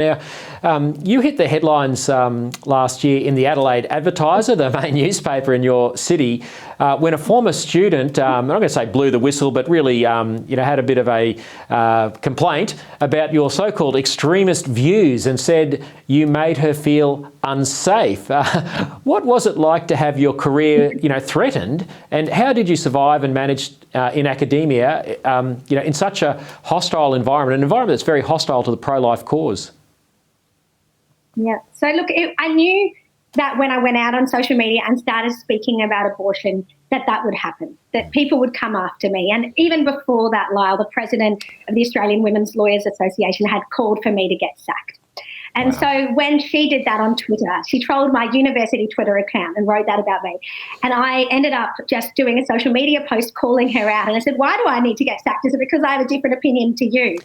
Now, you hit the headlines last year in the Adelaide Advertiser, the main newspaper in your city, when a former student, I'm not going to say blew the whistle, but really had a bit of a complaint about your so-called extremist views and said you made her feel unsafe. What was it like to have your career threatened, and how did you survive and manage in academia in such a hostile environment, an environment that's very hostile to the pro-life cause? Yeah. So look, I knew that when I went out on social media and started speaking about abortion, that would happen, that people would come after me. And even before that, Lyle, the president of the Australian Women's Lawyers Association, had called for me to get sacked. And so when she did that on Twitter, she trolled my university Twitter account and wrote that about me. And I ended up just doing a social media post calling her out. And I said, why do I need to get sacked? Is it because I have a different opinion to you?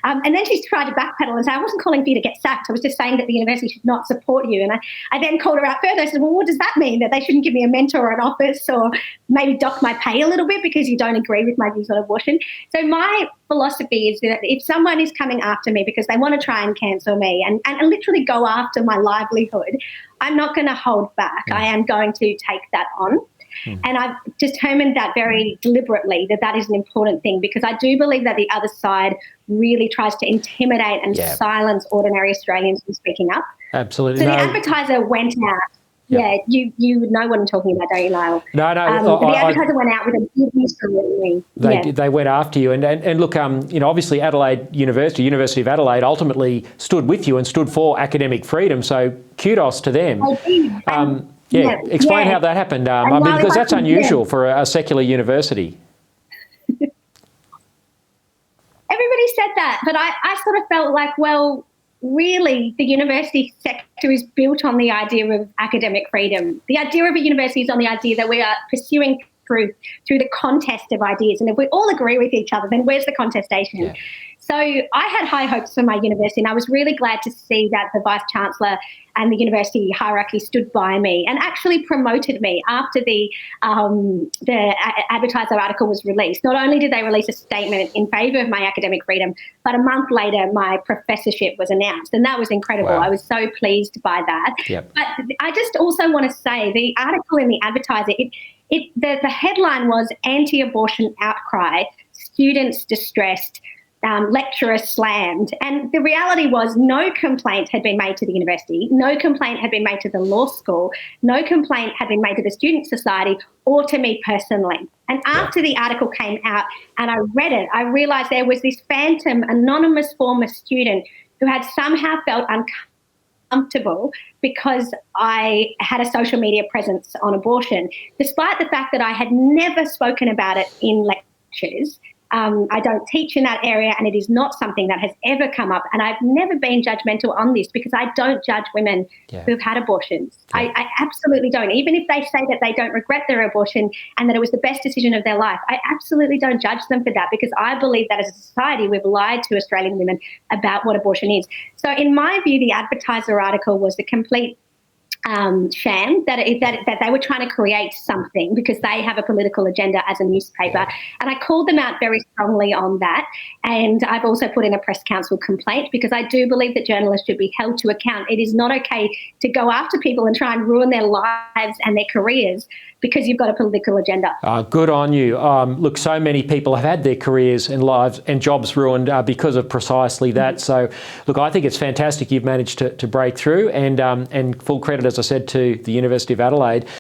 And then she tried to backpedal and say, I wasn't calling for you to get sacked. I was just saying that the university should not support you. And I then called her out further. I said, well, what does that mean? That they shouldn't give me a mentor or an office, or maybe dock my pay a little bit because you don't agree with my views on abortion? So my philosophy is that if someone is coming after me because they want to try and cancel me and literally go after my livelihood, I'm not going to hold back. I am going to take that on. And I've determined that very deliberately, that is an important thing, because I do believe that the other side really tries to intimidate and silence ordinary Australians from speaking up. Absolutely. So the Advertiser went out. Yeah, you would know what I'm talking about, don't you, Lyle? No. The Advertiser went out with a big mystery with me. They went after you, and look, obviously Adelaide University of Adelaide, ultimately stood with you and stood for academic freedom. So kudos to them. Explain how that happened, because that's unusual for a secular university. Everybody said that, but I sort of felt like, well, really, the university sector is built on the idea of academic freedom. The idea of a university is on the idea that we are pursuing truth through the contest of ideas. And if we all agree with each other, then where's the contestation? Yeah. So I had high hopes for my university, and I was really glad to see that the Vice-Chancellor and the university hierarchy stood by me and actually promoted me after the Advertiser article was released. Not only did they release a statement in favour of my academic freedom, but a month later my professorship was announced, and that was incredible. Wow. I was so pleased by that. Yep. But I just also want to say the article in the Advertiser, the headline was anti-abortion outcry, students distressed, lecturer slammed. And the reality was no complaint had been made to the university, no complaint had been made to the law school, no complaint had been made to the Student Society or to me personally. And after the article came out and I read it, I realised there was this phantom anonymous former student who had somehow felt uncomfortable because I had a social media presence on abortion, despite the fact that I had never spoken about it in lectures. I don't teach in that area, and it is not something that has ever come up. And I've never been judgmental on this because I don't judge women who've had abortions. I absolutely don't. Even if they say that they don't regret their abortion and that it was the best decision of their life, I absolutely don't judge them for that, because I believe that as a society we've lied to Australian women about what abortion is. So in my view, the Advertiser article was the complete sham, that they were trying to create something because they have a political agenda as a newspaper. And I called them out very strongly on that. And I've also put in a press council complaint, because I do believe that journalists should be held to account. It is not okay to go after people and try and ruin their lives and their careers because you've got a political agenda. Good on you. Look, so many people have had their careers and lives and jobs ruined because of precisely that. So, look, I think it's fantastic you've managed to break through, and full credit, as I said, to the University of Adelaide.